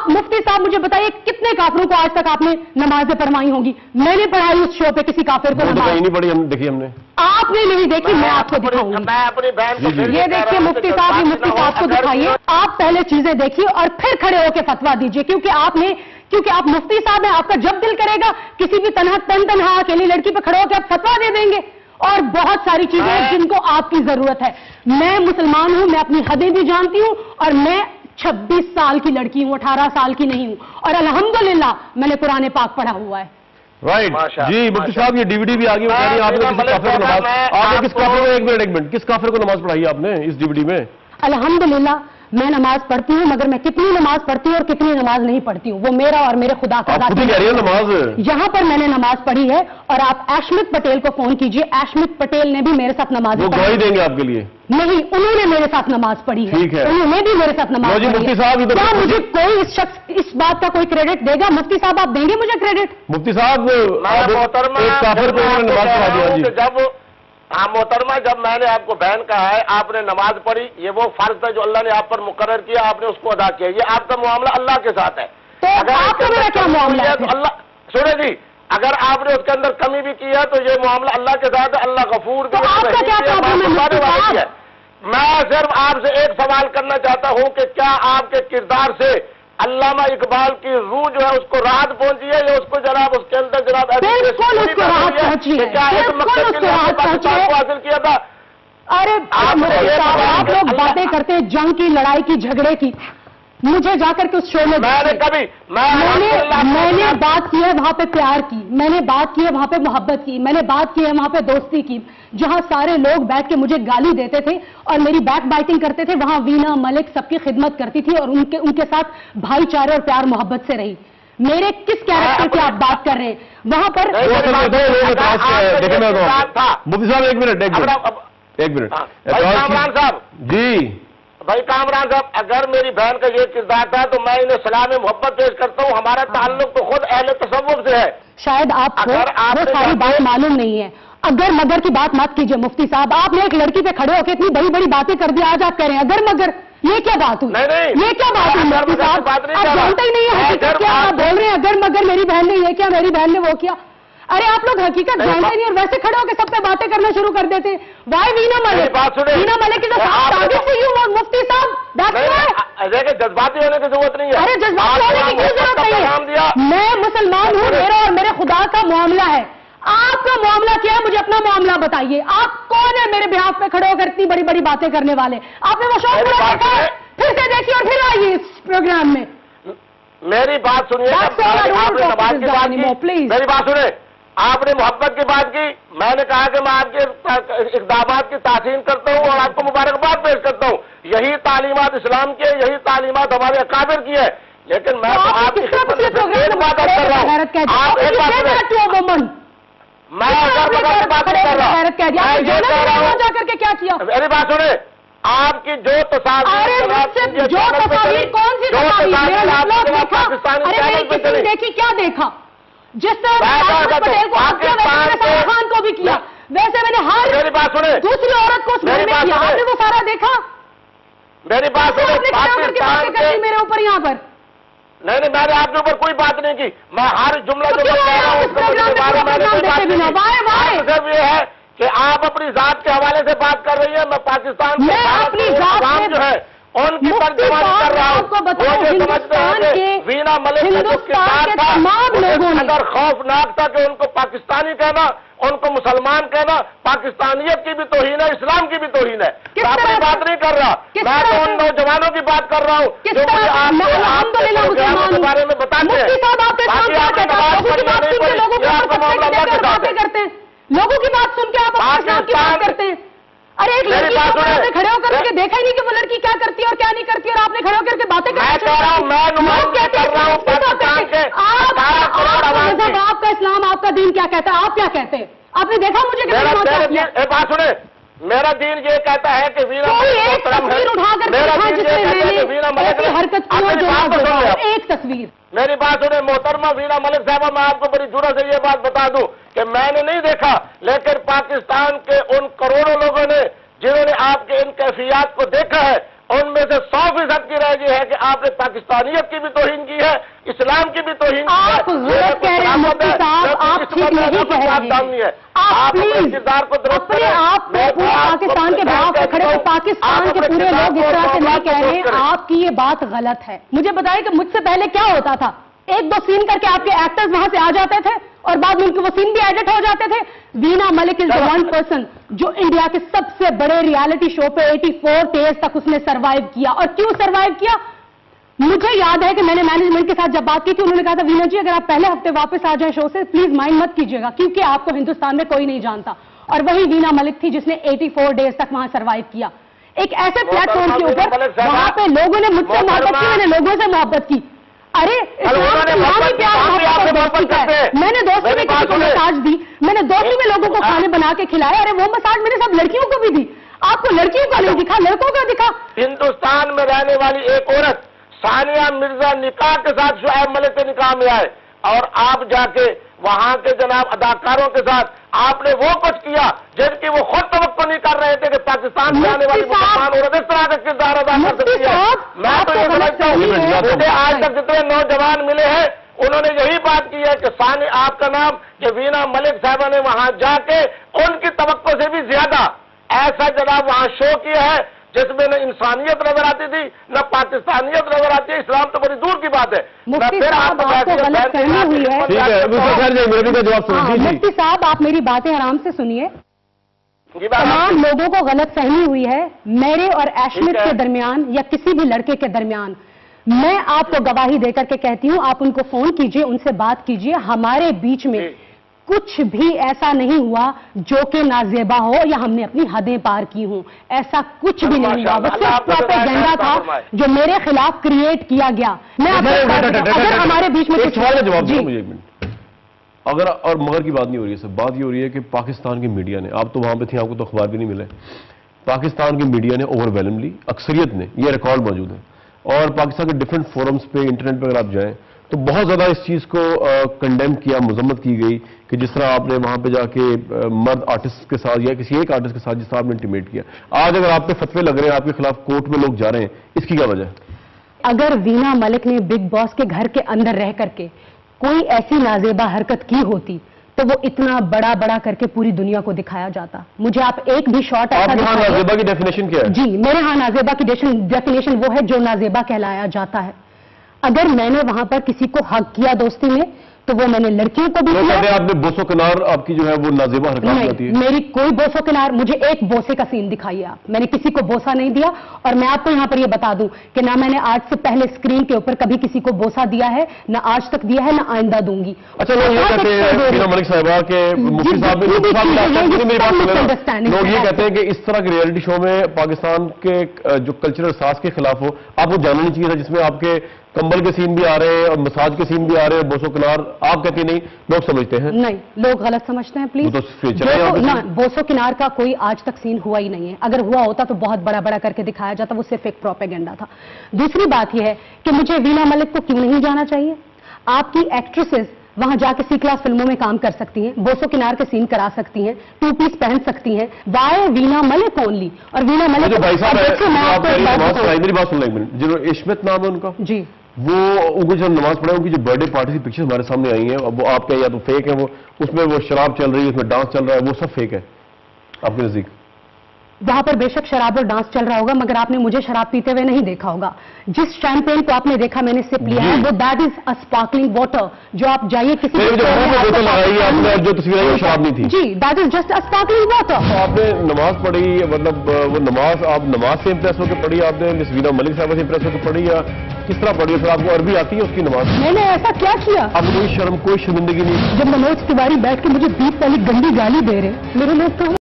آپ مفتی صاحب مجھے بتائیے کتنے کافروں کو آج تک آپ نے نمازیں پڑھوائی ہوں گی؟ میں نے پڑھائی اس شو پہ کسی کافر کو نماز نہیں پڑھی، دیکھی ہم نے، آپ نے نہیں دیکھی، میں آپ کو دکھاؤں گی۔ میں اپنی بہن کو یہ دیکھیے مفتی صاحب، یہ مفتی صاحب کو دکھائیے، آپ پہلے چیزیں دیکھیے اور پھر کھڑے ہو کے فتویٰ دیجیے، کیونکہ آپ مفتی صاحب ہیں، آپ کا جب دل کرے گا کسی بھی تنہا اکیلی لڑکی پہ کھڑے ہو کے آپ فتویٰ دے دیں گے، اور بہت ساری چیزیں ہیں جن کو آپ کی ضرورت ہے۔ میں مسلمان ہوں، میں اپنی حدیں بھی جانتی ہوں، اور میں 26 سال کی لڑکی ہوں، 18 سال کی نہیں ہوں، اور الحمدللہ میں نے قرآن پاک پڑھا ہوا ہے۔ رائٹ جی مفتی صاحب، یہ ڈی وی ڈی بھی آگئی، آپ نے کس کافر کو نماز، آپ نے کس کافر کو، ایک منٹ کس کافر کو نماز پڑھائی آپ نے اس ڈی وی ڈی میں؟ الحمدللہ میں نماز پڑھتی ہوں، مگر میں کتنی نماز پڑھتی ہوں اور کتنی نماز نہیں پڑھتی ہوں وہ میرا اور میرے خدا کا ذات ہے۔ نماز یہاں پر میں نے نماز پڑھی ہے، اور آپ ایشمت پٹیل کو فون کیجئے، ایشمت پٹیل نے بھی میرے ساتھ نماز وہ گواہی دیں گے آپ کے لیے۔ نہیں، انہوں نے میرے ساتھ نماز پڑھی ہے، انہوں نے بھی میرے ساتھ نماز پڑھی ہے۔ کیا مجھے کوئی اس بات کا کوئی کریڈٹ دے گا؟ مفتی صاحب آپ دیں گے مجھے کریڈٹ؟ مفتی صاحب کافر کو نماز پڑھا دیا جی۔ ہاں محترمہ، جب میں نے آپ کو بہن کہا ہے آپ نے نماز پڑھی، یہ وہ فرض ہے جو اللہ نے آپ پر مقرر کیا، آپ نے اس کو ادا کیا، یہ آپ کا معاملہ اللہ کے ساتھ ہے۔ تو آپ کا میرا کیا معاملہ ہے؟ تو اللہ سنے جی، اگر آپ نے اس کے اندر کمی بھی کی ہے تو یہ معاملہ اللہ کے ساتھ ہے، اللہ غفور بھی ہے۔ میں صرف آپ سے ایک سوال کرنا چاہتا ہوں کہ کیا آپ کے کردار سے علامہ اقبال کی روح جو ہے اس کو راحت پہنچی ہے، یا اس کو جناب اس کے اندر جناب بالکل اس کو راحت پہنچی ہے، کیا ایک مقصد کے لیے پاکستان کو حاصل کیا تھا؟ ارے آپ لوگ باتیں کرتے ہیں جنگ کی، لڑائی کی، جھگڑے کی، مجھے جا کر کے اس شو میں میں نے بات کی ہے وہاں پہ پیار کی، میں نے بات کی ہے وہاں پہ محبت کی، میں نے بات کی ہے وہاں پہ دوستی کی، جہاں سارے لوگ بیٹھ کے مجھے گالی دیتے تھے اور میری بیک بائٹنگ کرتے تھے، وہاں وینا ملک سب کی خدمت کرتی تھی اور ان کے ساتھ بھائی چارے اور پیار محبت سے رہی۔ میرے کس کیریکٹر کی آپ بات کر رہے ہیں؟ وہاں پر مفتی صاحب ایک منٹ کامران صاحب جی، بھائی کامران صاحب، اگر میری بہن کا یہ کردار تھا تو میں انہیں سلام محبت پیش کرتا ہوں، ہمارا تعلق تو خود اہل تصوف سے ہے۔ شاید آپ کو وہ ساری بات معلوم نہیں ہے، اگر مگر کی بات مت کیجئے مفتی صاحب، آپ نے ایک لڑکی پہ کھڑے ہو کے اتنی بڑی بڑی باتیں کر دی، آج آپ کہہ رہے ہیں اگر مگر، یہ کیا بات ہوئی؟ یہ کیا بات ہوئی مفتی صاحب؟ آپ جانتے ہی نہیں ہیں حقیقت کیا، آپ بول رہے ہیں اگر مگر میری بہن نے یہ کیا، میری بہن نے وہ کیا۔ ارے آپ لوگ حقیقت جانتے نہیں اور ویسے کھڑے ہو کے سب پہ باتیں کرنا شروع کر دیتے ہیں۔ وائی وینا ملک، وینا ملک کی مفتی صاحب دیکھیں جذباتی ہونے کی ضرورت نہیں ہے۔ ارے جذباتی ہونے کی کیوں ضرورت نہیں ہے؟ میں مسلمان ہوں، میرا اور میرے خدا کا معاملہ ہے، آپ کا معاملہ کیا ہے؟ مجھے اپنا معاملہ بتائیے، آپ کون ہے میرے بہاف پہ کھڑے ہو کر اتنی بڑی بڑی باتیں کرنے والے؟ آپ نے وہ شوق پورا دیکھا ہے؟ پھر سے دیکھیے اور پھر آئیے اس پروگرام میں۔ میری بات سنیے، میری بات سنیں، آپ نے محبت کی بات کی، میں نے کہا کہ میں آپ کے اقدامات کی تحسین کرتا ہوں اور آپ کو مبارکباد پیش کرتا ہوں، یہی تعلیمات اسلام کی ہے، یہی تعلیمات ہمارے اکابر کی ہے، لیکن میں آپ کی خدمت میں ایک بات کر رہا ہوں، آپ ایک بات سنیں، میں بات نہیں کر رہا، جا کر کے کیا کیا؟ میری بات سنیں، آپ کی جو تصاویر کون سی تصاویر دیکھی، کیا دیکھا؟ جس طرح خان کو بھی کیا، ویسے میں نے ہر دوسری عورت کو اس گھر میں کیا، آپ نے وہ سارا دیکھا؟ میری بات میرے اوپر یہاں پر نہیں، میں نے آپ کے اوپر کوئی بات نہیں کی، میں ہر جملہ جو کہہ رہا ہوں صرف یہ ہے کہ آپ اپنی ذات کے حوالے سے بات کر رہی ہیں، میں پاکستان جو ہے ان کی ترجمانی کر رہا ہوں، وہ جو سمجھتے ہیں کہ وینا ملک کا جو کردار تھا اگر خوفناک تھا کہ ان کو پاکستانی کہنا، ان کو مسلمان کہنا، پاکستانیت کی بھی توہین ہے، اسلام کی بھی توہین ہے۔ میں اپنی بات نہیں کر رہا، میں تو ان نوجوانوں کی بات کر رہا ہوں جو مجھے آپ کے بارے میں بتاتے ہیں، باقی آپ نے آپ کا معاملہ اللہ کے ساتھ ہے۔ لوگوں کی بات سن کے آپ کی بات کرتے ہیں۔ ارے ایک لڑکی کو کھڑے ہو کر کے دیکھا ہی نہیں کہ وہ لڑکی کیا کرتی ہے اور کیا نہیں کرتی، اور آپ نے کھڑے ہو کر کے باتیں آپ کا اسلام، آپ کا دین کیا کہتا ہے، آپ کیا کہتے ہیں؟ آپ نے دیکھا مجھے بات سنیں، میرا دین یہ کہتا ہے کہ وینا حرکت ایک تصویر، میری بات سنیں محترمہ وینا ملک صاحبہ، میں آپ کو بڑی جرأت سے یہ بات بتا دوں کہ میں نے نہیں دیکھا، لیکن پاکستان کے ان کروڑوں لوگوں نے جنہوں نے آپ کے ان کیفیات کو دیکھا ہے، उनमें से 100% की राय ये है कि आपने पाकिस्तानियत की भी तौहीन की है, इस्लाम की भी तौहीन की है। आप गलत कह रहे हैं मुफ्ती साहब, आप ठीक नहीं कह रहे हैं। आप प्लीज अपने आप को पूरे पाकिस्तान के भाव पे खड़े हो, पाकिस्तान के पूरे लोग इस तरह से नहीं कह रहे हैं। आपकी ये बात गलत है। मुझे बताइए कि मुझसे पहले क्या होता था, एक दो सीन करके आपके एक्टर्स वहां से आ जाते थे और बाद में उनके वो सीन भी एडिट हो जाते थे। Veena Malik is the one person जो इंडिया के सबसे बड़े रियलिटी शो पे 84 डेज तक उसने सरवाइव किया। और क्यों सरवाइव किया, मुझे याद है कि मैंने मैनेजमेंट के साथ जब बात की थी, उन्होंने कहा था वीना जी अगर आप पहले हफ्ते वापस आ जाए शो से प्लीज माइंड मत कीजिएगा, क्योंकि आपको हिंदुस्तान में कोई नहीं जानता। और वही वीना मलिक थी जिसने 84 डेज तक वहां सरवाइव किया, एक ऐसे प्लेटफॉर्म के ऊपर वहां पे लोगों ने मुझसे मोहब्बत की, मैंने लोगों से मोहब्बत की। अरे मैंने दोस्ती में किसी को मसाज दी, मैंने दोस्ती में लोगों को खाने बना के खिलाए। अरे वो मसाज मेरे सब लड़कियों को भी दी, आपको लड़कियों का नहीं दिखा, लड़कों का दिखा। हिंदुस्तान में रहने वाली एक औरत सानिया मिर्जा निकाह के साथ शुएब मलिक के निकाह में आए और आप जाके वहां के जनाब अदाकारों के साथ आपने वो कुछ किया जिनकी वो खुद तवक्को नहीं कर रहे थे कि पाकिस्तान में आने वाली मुसलमान औरत इस तरह का किरदार अदा कर सकती है। मैं तो ये समझता हूँ मुझे आज तक जितने नौजवान मिले हैं उन्होंने यही बात की है कि सानी आपका नाम कि वीना मलिक साहबा ने वहां जाके उनकी तवक्को से भी ज्यादा ऐसा जनाब वहां शो किया है जिसमें न इंसानियत नजर आती थी न पाकिस्तानियत नजर आती है। इस्लाम तो बड़ी दूर की बात है। मुफ्ती साहब आपको गलतफहमी हुई है। मुफ्ती साहब आप मेरी बातें आराम से सुनिए। तमाम लोगों को गलतफहमी हुई है मेरे और एशमित के दरमियान या किसी भी लड़के के दरमियान। मैं आपको गवाही देकर के कहती हूं, आप उनको फोन कीजिए, उनसे बात कीजिए। हमारे बीच में कुछ भी ऐसा नहीं हुआ जो कि नाजेबा हो या हमने अपनी हदें पार की हूं, ऐसा कुछ भी नहीं हुआ। वो सिर्फ प्रोपेगेंडा था जो मेरे खिलाफ क्रिएट किया गया। मैं अगर हमारे बीच में कुछ सवाल का जवाब दो मुझे एक मिनट। अगर और मगर की बात नहीं हो रही है, सब बात ये हो रही है कि पाकिस्तान की मीडिया ने, आप तो वहां पे थी, आपको तो अखबार भी नहीं मिले, पाकिस्तान की मीडिया ने ओवरवेलमली अक्सरियत ने, ये रिकॉर्ड मौजूद है और पाकिस्तान के डिफरेंट फोरम्स पे इंटरनेट पे अगर आप जाएं तो बहुत ज्यादा इस चीज को कंडेम किया, मजम्मत की गई कि जिस तरह आपने वहां पे जाके मर्द आर्टिस्ट के साथ या किसी एक आर्टिस्ट के साथ जिस तरह आपने इंटीमेट किया, आज अगर आप पे फतवे लग रहे हैं, आपके खिलाफ कोर्ट में लोग जा रहे हैं, इसकी क्या वजह है? अगर वीना मलिक ने बिग बॉस के घर के अंदर रह करके कोई ऐसी नाजेबा हरकत की होती तो वो इतना बड़ा बड़ा करके पूरी दुनिया को दिखाया जाता। मुझे आप एक भी शॉट ऐसा दिखाइए। नाजेबा की डेफिनेशन क्या है? जी मेरे यहाँ नाजेबा की डेफिनेशन वो है जो नाजेबा कहलाया जाता है। अगर मैंने वहां पर किसी को हक किया दोस्ती में तो वो मैंने लड़कियों को भी किया। आपने बोसो किनार आपकी जो है वो नाजेबा हरकत होती है? मेरी कोई बोसो किनार, मुझे एक बोसे का सीन दिखाइए आप। मैंने किसी को बोसा नहीं दिया और मैं आपको यहां पर ये बता दूं कि ना मैंने आज से पहले स्क्रीन के ऊपर कभी किसी को बोसा दिया है, ना आज तक दिया है, ना आइंदा दूंगी। अच्छा लोग ये कहते हैं वीना मलिक साहिबा के मुफ्ती साहब लोग ये कहते हैं कि इस तरह के रियलिटी शो में पाकिस्तान के जो कल्चरल सास के खिलाफ हो, आपको जानना नहीं चाहिए था, जिसमें आपके कंबल के सीन भी आ रहे हैं और मसाज के सीन भी आ रहे हैं, बोसो किनार। आप कहते नहीं, लोग समझते हैं। नहीं, लोग गलत समझते हैं प्लीज। बोसो किनार का कोई आज तक सीन हुआ ही नहीं है। अगर हुआ होता तो बहुत बड़ा बड़ा करके दिखाया जाता, वो सिर्फ एक प्रोपेगेंडा था। दूसरी बात यह है कि मुझे वीना मलिक को क्यों नहीं जाना चाहिए। आपकी एक्ट्रेसेस वहां जाके सी क्लास फिल्मों में काम कर सकती हैं, बोसो किनार के सीन करा सकती हैं, 2 पीस पहन सकती हैं। Why Veena Malik only? और वीना मलिक मेरी बात सुन लो एक मिनट। जो इश्मत नाम है उनका जी, वो उनको जो नमाज पढ़े, उनकी जो बर्थडे पार्टी की पिक्चर्स हमारे सामने आई हैं, अब वो आपके या तो फेक है, वो उसमें वो शराब चल रही है, उसमें डांस चल रहा है, वो सब फेक है आपके नजदीक? वहां पर बेशक शराब और डांस चल रहा होगा, मगर आपने मुझे शराब पीते हुए नहीं देखा होगा। जिस शैंपेन को आपने देखा मैंने सिप लिया है, वो that is a sparkling water. जो आप जाइए किसी जो तस्वीर शराब नहीं थी, जी that is just a sparkling water. आपने नमाज पढ़ी, मतलब वो नमाज आप नमाज से इंप्रेस होकर पढ़ी, आपने मिस वीना मलिक साहब से इंप्रेस होकर पढ़ी, या किस तरह पढ़ी? फिर आपको अरबी आती है उसकी नमाज? मैंने ऐसा क्या किया? आपको कोई शर्म, कोई शर्मिंदगी नहीं? जब मनोज तिवारी बैठ के मुझे 20 वाली गंदी गाली दे रहे, मेरे लोग तो